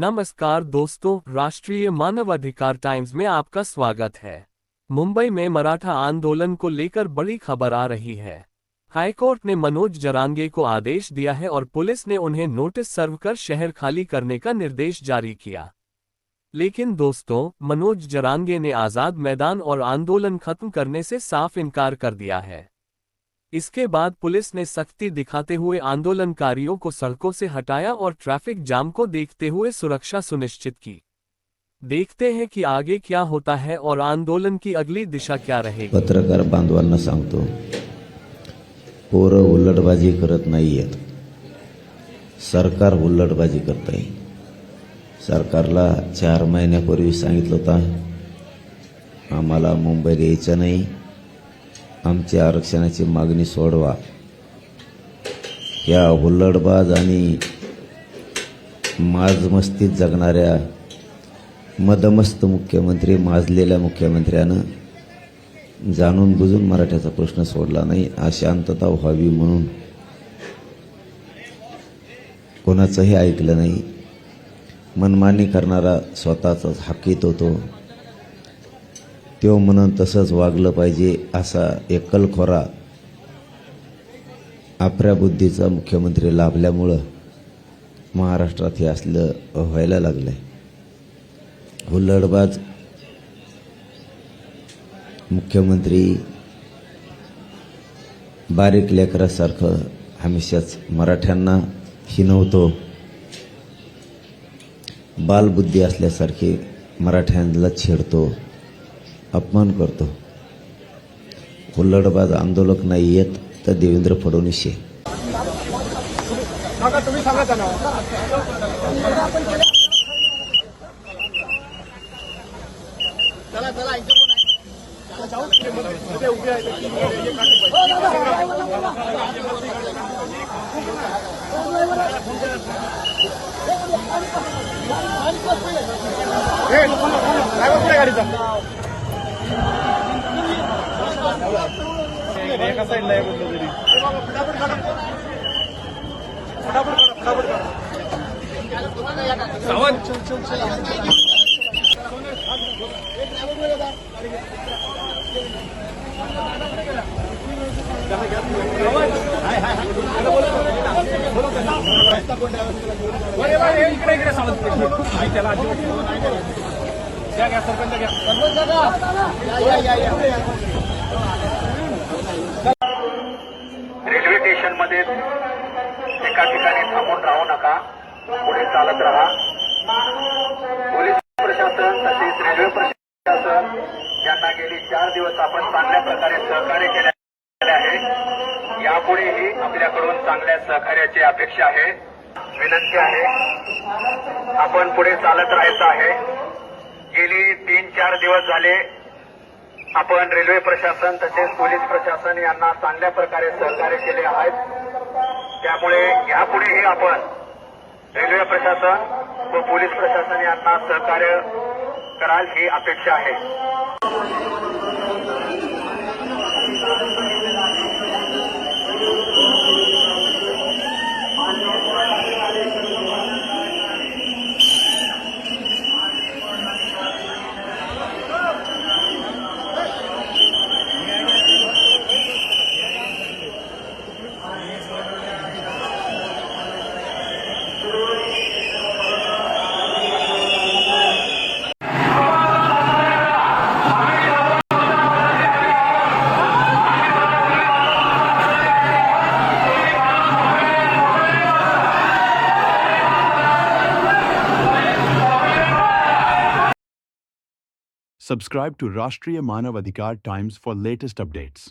नमस्कार दोस्तों, राष्ट्रीय मानवाधिकार टाइम्स में आपका स्वागत है। मुंबई में मराठा आंदोलन को लेकर बड़ी खबर आ रही है। हाईकोर्ट ने मनोज जरांगे को आदेश दिया है और पुलिस ने उन्हें नोटिस सर्व कर शहर खाली करने का निर्देश जारी किया। लेकिन दोस्तों, मनोज जरांगे ने आजाद मैदान और आंदोलन खत्म करने से साफ इनकार कर दिया है। इसके बाद पुलिस ने सख्ती दिखाते हुए आंदोलनकारियों को सड़कों से हटाया और ट्रैफिक जाम को देखते हुए सुरक्षा सुनिश्चित की। देखते हैं कि आगे क्या होता है और आंदोलन की अगली दिशा क्या रहेगी। पत्रकार बांधवांना सांगतो, पोरं हुल्लडबाजी करत नाहीयेत, सरकार हुल्लडबाजी करतंय। सरकारला 4 महिन्यापूर्वी सांगितलं होतं आम्हाला मुंबईत यायचं नाही, आमची आरक्षणाची मागणी सोडवा। या हुल्लडबाज आणि माजमस्तीत जगणाऱ्या मदमस्त मुख्यमंत्री, माजलेल्या मुख्यमंत्र्यानं जाणून बुजून मराठ्याचा प्रश्न सोडला नाही। अशांतता व्हावी म्हणून कोणाचंही ऐकलं नाही। मनमानी करणारा स्वतःचाच हकीत होतो, तो म्हणून तसंच वागलं पाहिजे असा एकलखोरा आपल्या बुद्धीचा मुख्यमंत्री लाभल्यामुळं महाराष्ट्रात हे असलं व्हायला लागलंय। हुल्लडबाज मुख्यमंत्री बारीक लेकरासारखं हमेशाच मराठ्यांना हिणवतो, बालबुद्धी असल्यासारखे मराठ्यांना छेडतो, अपमान करतो। हुल्लडबाज आंदोलक नाही येत तर देवेंद्र फडणवीस आहे। रेल्वे स्टेशन मध्ये एका ठिकाणी थांबून राहू नका, पुढे चालत राहा। पोलीस प्रशासन तसेच रेल्वे प्रशासन यांना गेली 4 दिवस आपण चांगल्या प्रकारे सहकार्य केले आहे। यापुढेही आपल्याकडून चांगल्या सहकार्याची अपेक्षा आहे, विनंती आहे। आपण पुढे चालत राहायचं आहे। गेली 3-4 दिवस झाले आपण रेल्वे प्रशासन तसेच पोलीस प्रशासन यांना चांगल्या प्रकारे सहकार्य केले आहे। त्यामुळे यापुढेही आपण रेल्वे प्रशासन व पोलीस प्रशासन यांना सहकार्य कराल ही अपेक्षा आहे। Subscribe to Rashtriya Manav Adhikar Times for latest updates.